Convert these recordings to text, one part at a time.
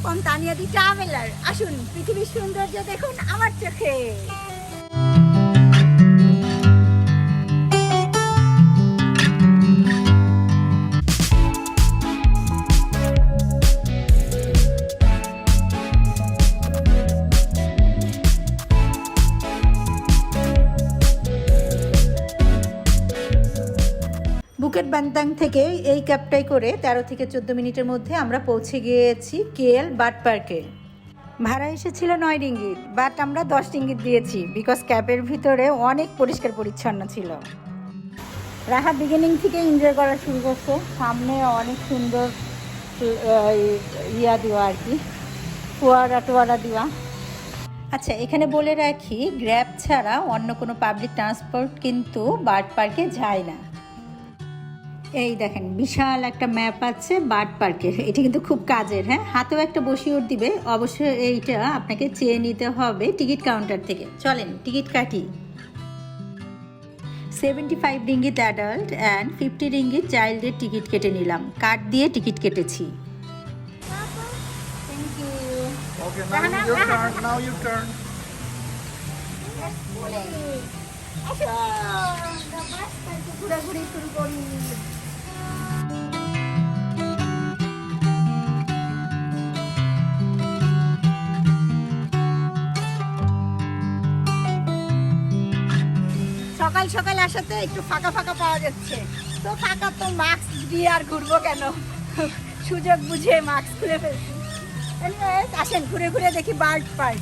From Tania the traveller. আসুন পৃথিবীর সৌন্দর্য দেখুন আমার চোখে। বুকেট বান্তাং থেকে এই ক্যাবটাই করে 13 থেকে 14 মিনিটের মধ্যে আমরা পৌঁছে গিয়েছি কেএল বার্ড পার্কে। ভাড়া এসেছিল 9 রিঙ্গিত, বাট আমরা 10 রিঙ্গিত দিয়েছি বিকজ ক্যাবের ভিতরে অনেক পরিষ্কার পরিচ্ছন্ন ছিল। রাহা বিগিনিং থেকে এনজয় করা শুরু করছে। সামনে অনেক সুন্দর ইয়া দেওয়া আর কি, ফোয়ারা টোয়ারা দেওয়া। আচ্ছা, এখানে বলে রাখি গ্র্যাব ছাড়া অন্য কোনো পাবলিক ট্রান্সপোর্ট কিন্তু বার্ড পার্কে যায় না। এই দেখেন বিশাল একটা ম্যাপ আছে বার্ড পার্কের, এটি কিন্তু খুব কাজের। হ্যাঁ, হাতেও একটা বসিয়ে দিবে। অবশ্যই এইটা আপনাকে চেয়ে নিতে হবে টিকিট কাউন্টার থেকে। চলেন টিকিট কাটি। 75 রিঙ্গিত অ্যাডাল্ট অ্যান্ড 50 রিঙ্গিত চাইল্ডের টিকিট কেটে নিলাম। কার্ড দিয়ে টিকিট কেটেছি। ঘোরাঘুরি শুরু করি। সকাল সকাল আসাতে একটু ফাঁকা ফাঁকা পাওয়া যাচ্ছে। তো ফাঁকা তো মাস্ক দিয়ে আর ঘুরবো কেন, সুযোগ বুঝে মাস্ক খুলে ফেলছি। আসেন ঘুরে ঘুরে দেখি বার্ড পার্ক।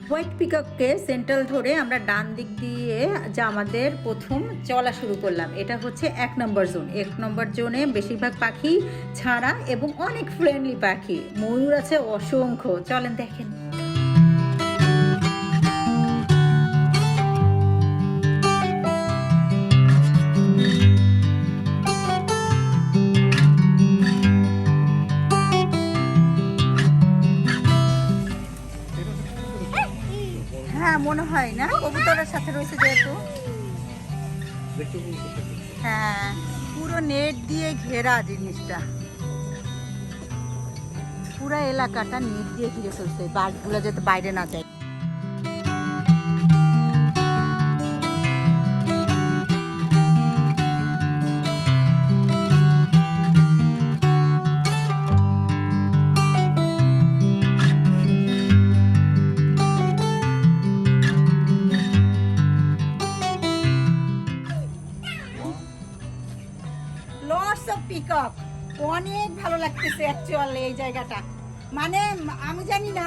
হোয়াইট পিককে সেন্ট্রাল ধরে আমরা ডান দিক দিয়ে যা আমাদের প্রথম চলা শুরু করলাম। এটা হচ্ছে 1 নম্বর জোন। 1 নম্বর জোনে বেশিরভাগ পাখি ছাড়া এবং অনেক ফ্রেন্ডলি পাখি, ময়ূর আছে অসংখ্য। চলেন দেখেন। মনে হয় না কবুতরের সাথে রয়েছে যেহেতু। হ্যাঁ, পুরো নেট দিয়ে ঘেরা জিনিসটা, পুরো এলাকাটা নেট দিয়ে ঘিরে ফেলছে বার্ডগুলো যাতে বাইরে না যায়। পিকক অনেক ভালো লাগতেছে অ্যাকচুয়ালি এই জায়গাটা। মানে আমি জানি না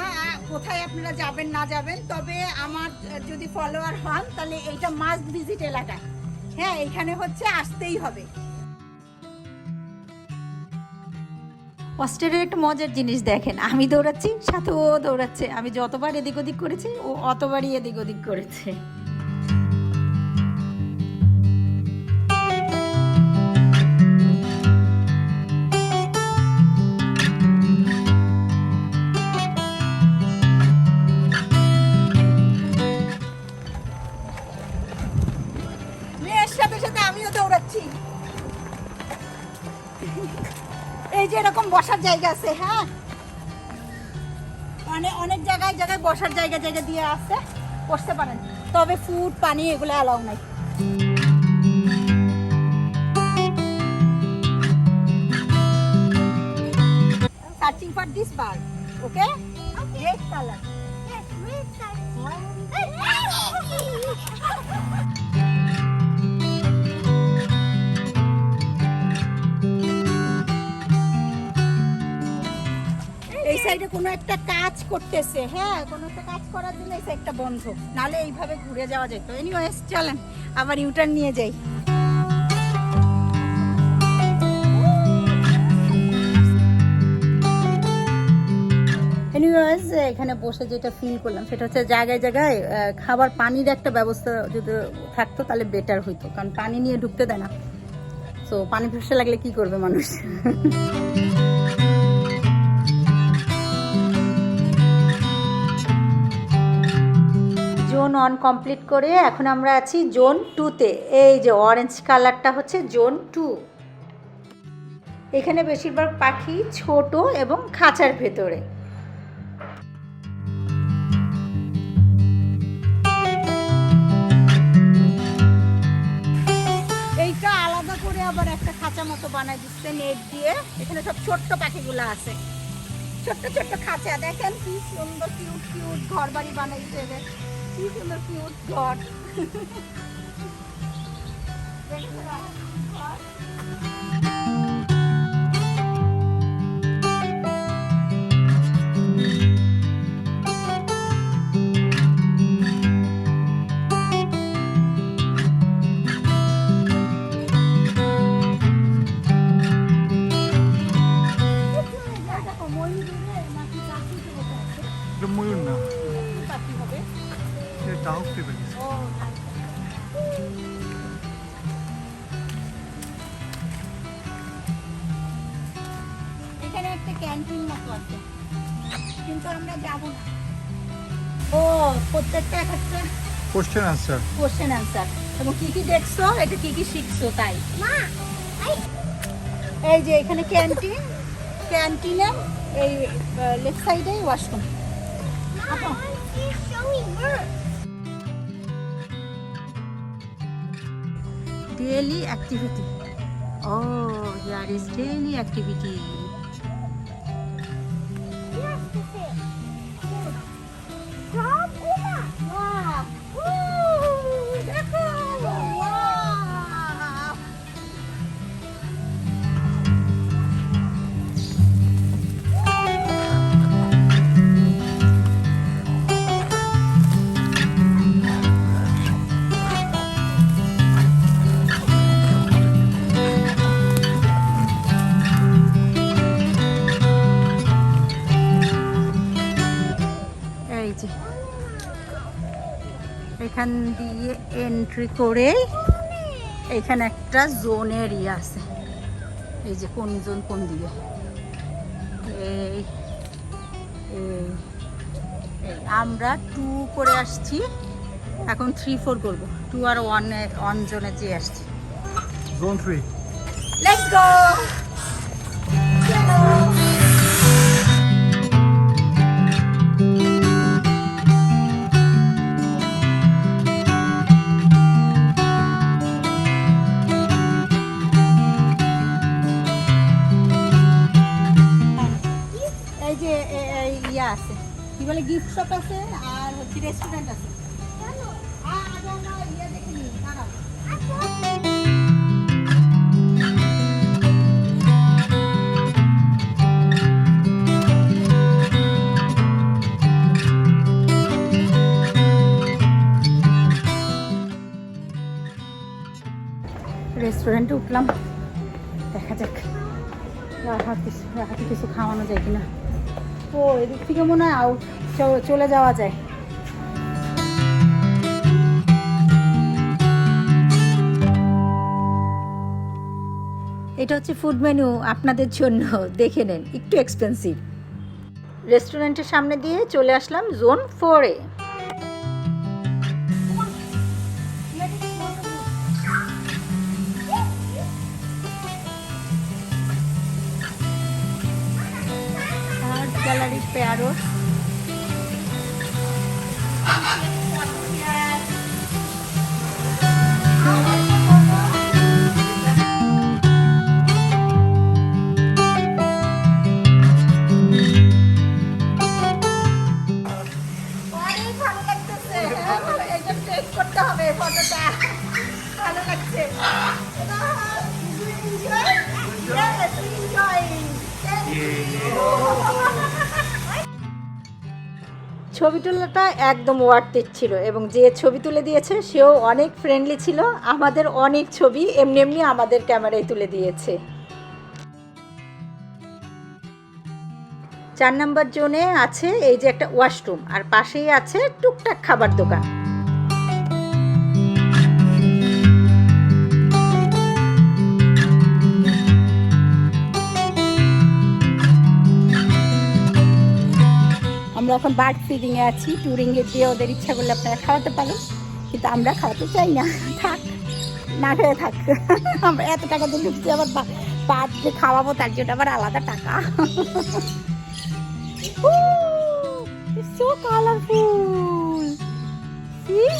কোথায় আপনারা যাবেন না যাবেন, তবে আমার যদি ফলোয়ার হন তাহলে এইটা মাস্ট ভিজিট এলাকা। হ্যাঁ, এখানে হচ্ছে আসতেই হবে। অস্ট্রেলিয়ার একটা মজার জিনিস দেখেন, আমি দৌড়াচ্ছি সাথে ও দৌড়াচ্ছে। আমি যতবার এদিক ওদিক করেছি ও অতবারই এদিক ওদিক করেছে। এই যে এরকম বসার জায়গা আছে। হ্যাঁ, মানে অনেক জায়গায় জায়গায় বসার জায়গা দিয়ে আছে, বসতে পারেন। তবে ফুড পানি এগুলো অ্যালাউ নাই। Searching for this bird. Okay, red colour. Yes, red color. এই সাইডে কোনো একটা কাজ করতেছে। হ্যাঁ, কোনো একটা কাজ করার জন্য এই সাইডটা বন্ধ, নালে এইভাবে ঘুরে যাওয়া যেত। এনিওয়েজ চলেন আবার ইউটার্ন নিয়ে যাই। এনিওয়েজ এখানে বসে যেটা ফিল করলাম সেটা হচ্ছে জায়গায় জায়গায় খাবার পানির একটা ব্যবস্থা যদি থাকতো তাহলে বেটার হইতো, কারণ পানি নিয়ে ঢুকতে দেয় না। তো পানি পিপাসা লাগলে কি করবে মানুষ। জোন 1 কমপ্লিট করে এখন আমরা আছি জোন 2-তে। এই যে অরেঞ্জ কালারটা হচ্ছে জোন 2। এখানে বেশিরভাগ পাখি ছোট এবং খাঁচার ভেতরে। এইটা আলাদা করে আবার একটা খাঁচা মতো বানাই দিচ্ছে নেট দিয়ে। এখানে সব ছোট্ট পাখিগুলো আছে, ছোট্ট ছোট্ট খাঁচা। দেখেন কি সুন্দর কিউট কিউট ঘর বাড়ি বানাইছে, কি সুন্দর কিউট ঘর। ময়ূর না, পাখি হবে ডাউক টাইপের। এখানে একটা ক্যান্টিন মতো আছে, কিন্তু আমরা যাব না। ও প্রত্যেকটা এক একটা কোশ্চেন আনসার এবং কি কি দেখছো, এটা কি কি শিখছো তাই। এই যে এখানে ক্যান্টিনে এই লেফট সাইডে washroom. Daily activity. Oh, here is daily activity. এখান দিয়ে এন্ট্রি করে এখানে একটা জোনের ইয়ে আছে। এই যে কোন জোন কোন দিকে, এই আমরা 2 করে আসছি, এখন 3-4 করবো। 2 আর 1 জোনে যে আসছি। জোন 3। Let's go. আছে কি বলে গিফট শপ আছে আর হচ্ছে রেস্টুরেন্ট আছে। রেস্টুরেন্টে উঠলাম, দেখা যাক হাতে কিছু খাওয়ানো যায় কিনা। ও এদিক থেকে মনে হয় আউট চলে যাওয়া যায়। এটা হচ্ছে ফুড মেনু আপনাদের জন্য, দেখে নেন, একটু এক্সপেন্সিভ। রেস্টুরেন্টের সামনে দিয়ে চলে আসলাম জোন 4-এ। গ্যালারি প্যারোট, করতে হবে ফটোটা, ভালো লাগছে। ছবি তোলাটা একদম ওয়ার্থ ইট ছিল এবং যে ছবি তুলে দিয়েছে সেও অনেক ফ্রেন্ডলি ছিল। আমাদের অনেক ছবি এমনি এমনি আমাদের ক্যামেরায় তুলে দিয়েছে। 4 নম্বর জোনে আছে এই যে একটা ওয়াশরুম, আর পাশেই আছে টুকটাক খাবার দোকান। আমরা এখন বার্ড ফিডিংয়ে আছি, ট্যুরিংয়ে দিয়ে ওদের ইচ্ছা করলে আপনারা খাওয়াতে পারেন, কিন্তু আমরা খাওয়াতে চাই না, থাক না খেয়ে থাক। আমরা এত টাকা দিয়ে ঢুকছি, আবার বার্ড যে খাওয়াবো তার জন্য আবার আলাদা টাকা। It's so colorful. See?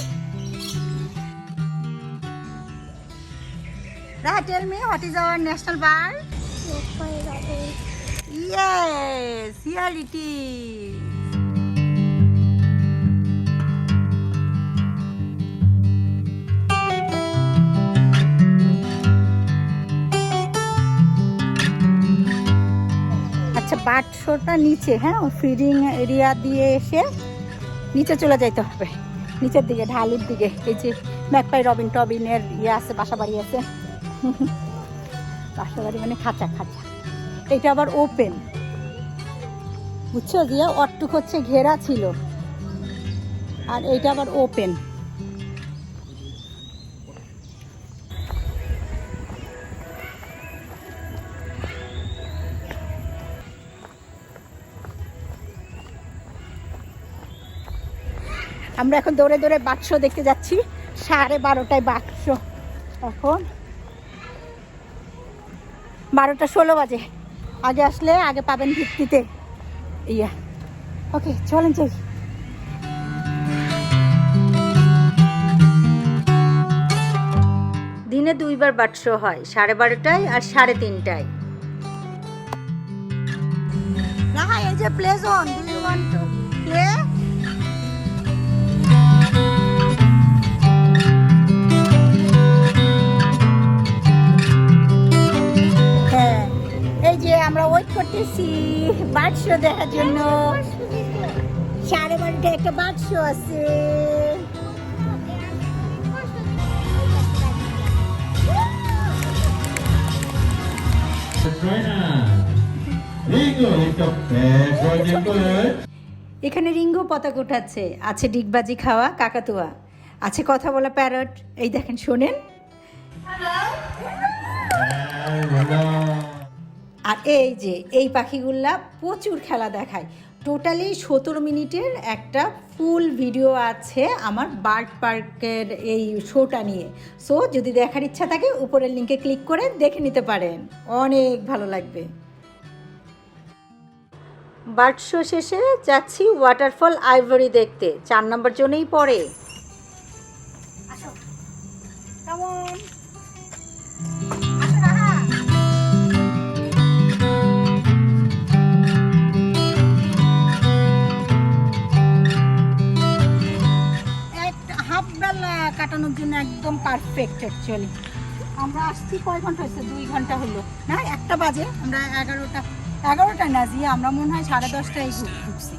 Raha, tell me what is our national bird? Yes, here it is. আচ্ছা, বার্ড শোটা নিচে, হ্যাঁ, ফিডিং এরিয়া দিয়ে এসে নিচে চলে যাইতে হবে, নিচের দিকে ঢালুর দিকে। এই যে ম্যাকপাই রবিন টবিনের ইয়ে আছে, বাসা বাড়ি আছে। বাসা বাড়ি মানে খাঁচা খাঁচা। এটা আবার ওপেন, বুঝছো দিয়া, অট্টুক হচ্ছে ঘেরা ছিল, আর এইটা আবার ওপেন। আমরা এখন দৌড়ে দৌড়ে বাঘ শো দেখতে যাচ্ছি, 12:30টায় বাঘ শো। এখন 12:16 বাজে। আগে আসলে আগে পাবেন ভিত্তিতে। ইয়া, ওকে, চলেন যাই। দিনে 2বার বাঘ শো হয়, 12:30টায় আর 3:30টায়। রাহা, এই যে play zone, do you want to play? আমরা ওয়েট করতেছি বার্ড শো দেখার জন্য। 12:30টায় একটা বার্ড শো আছে। এখানে রিঙ্গো পতাকা উঠাচ্ছে, আছে ডিগবাজি খাওয়া কাকাতুয়া, আছে কথা বলা প্যারট। এই দেখেন, শোনেন। আর এই যে এই পাখিগুলা প্রচুর খেলা দেখায়। টোটালি 17 মিনিটের একটা ফুল ভিডিও আছে আমার বার্ড পার্কের এই শোটা নিয়ে। সো যদি দেখার ইচ্ছা থাকে উপরের লিঙ্কে ক্লিক করে দেখে নিতে পারেন, অনেক ভালো লাগবে। বার্ড শো শেষে যাচ্ছি ওয়াটারফল আইভরি দেখতে, 4 নম্বর জোনেই পড়ে। আসো, কেমন কাটানোর জন্য একদম পারফেক্ট। অ্যাকচুয়ালি আমরা আসছি কয় ঘন্টা হয়েছে? 2 ঘন্টা হলো না, 1টা বাজে। আমরা 11টা না দিয়ে আমরা মনে হয় 10:30টায় ঢুকছি।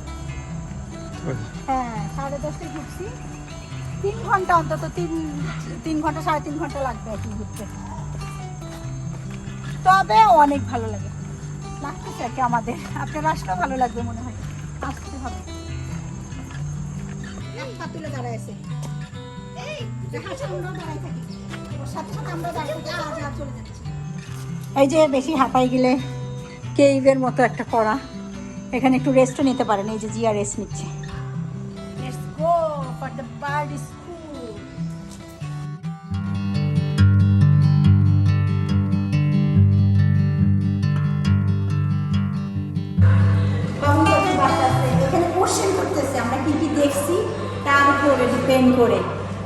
হ্যাঁ, 10:30টায় ঢুকছি। 3 ঘন্টা অন্তত, 3 ঘন্টা 3.5 ঘন্টা লাগবে আর কি ঘুরতে। তবে অনেক ভালো লাগে, লাগতেছে আর কি আমাদের। আপনার আসলেও ভালো লাগবে মনে হয়, আসতে হবে। একটা তুলে দাঁড়ায় আছে, এই যে বেশি হাঁপাই গেলে কেইভের মতো একটা করা, এখানে একটু রেস্টও নিতে পারেন। এই যে জিয়া রেস্ট নিচ্ছে। Let's go for the bird school. এখানে কোশ্চেন করতেছে আমরা কি কি দেখছি তার উপরে ডিপেন্ড করে।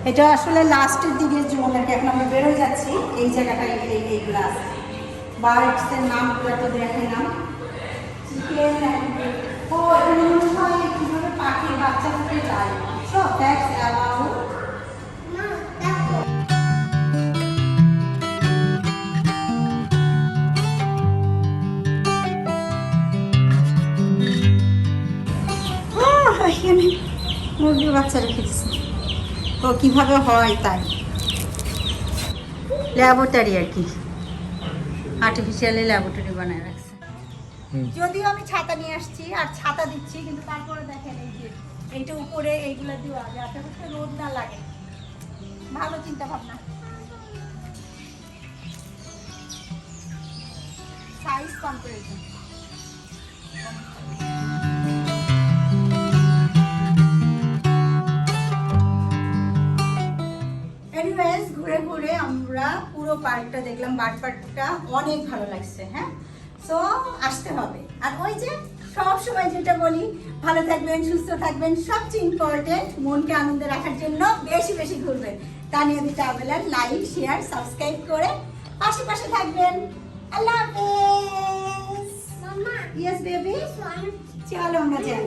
এটা আসলে লাস্টের দিকে জোন আর কি। এখন আমরা বেরোয় যাচ্ছি, এই জায়গাটায় এইগুলো আছে। বার্ডসের নামগুলো তো দেখালাম। চিকেন, ও এখানে মনে হয় কীভাবে পাখির বাচ্চা ফুটে যায়, সব ফ্যাক্টস অ্যাবাউট। এখানে মুরগির বাচ্চা রেখে দিচ্ছে, ও কীভাবে হয় তাই। ল্যাবরেটরি আর কি, আর্টিফিশিয়ালি ল্যাবরেটরি বানায় রাখছে। যদিও আমি ছাতা নিয়ে আসছি আর ছাতা দিচ্ছি, কিন্তু তারপরে দেখেন এই যে এইটা উপরে এইগুলো দেওয়া যাতে হচ্ছে রোদ না লাগে। ভালো চিন্তা ভাবনা। Size comparison. এনিওয়েজ, ঘুরে ঘুরে আমরা পুরো পার্কটা দেখলাম। বার্ড পার্কটা অনেক ভালো লাগছে। হ্যাঁ, সো আসতে হবে। আর ওই যে সব সময় যেটা বলি, ভালো থাকবেন, সুস্থ থাকবেন, সবচেয়ে ইম্পর্টেন্ট মনকে আনন্দে রাখার জন্য বেশি বেশি ঘুরবেন। Tania the traveller like, share, subscribe করে পাশে পাশে থাকবেন। আল্লাহ হাফেজ। মামা, ইয়েস বেবি, চলো আমরা যাই।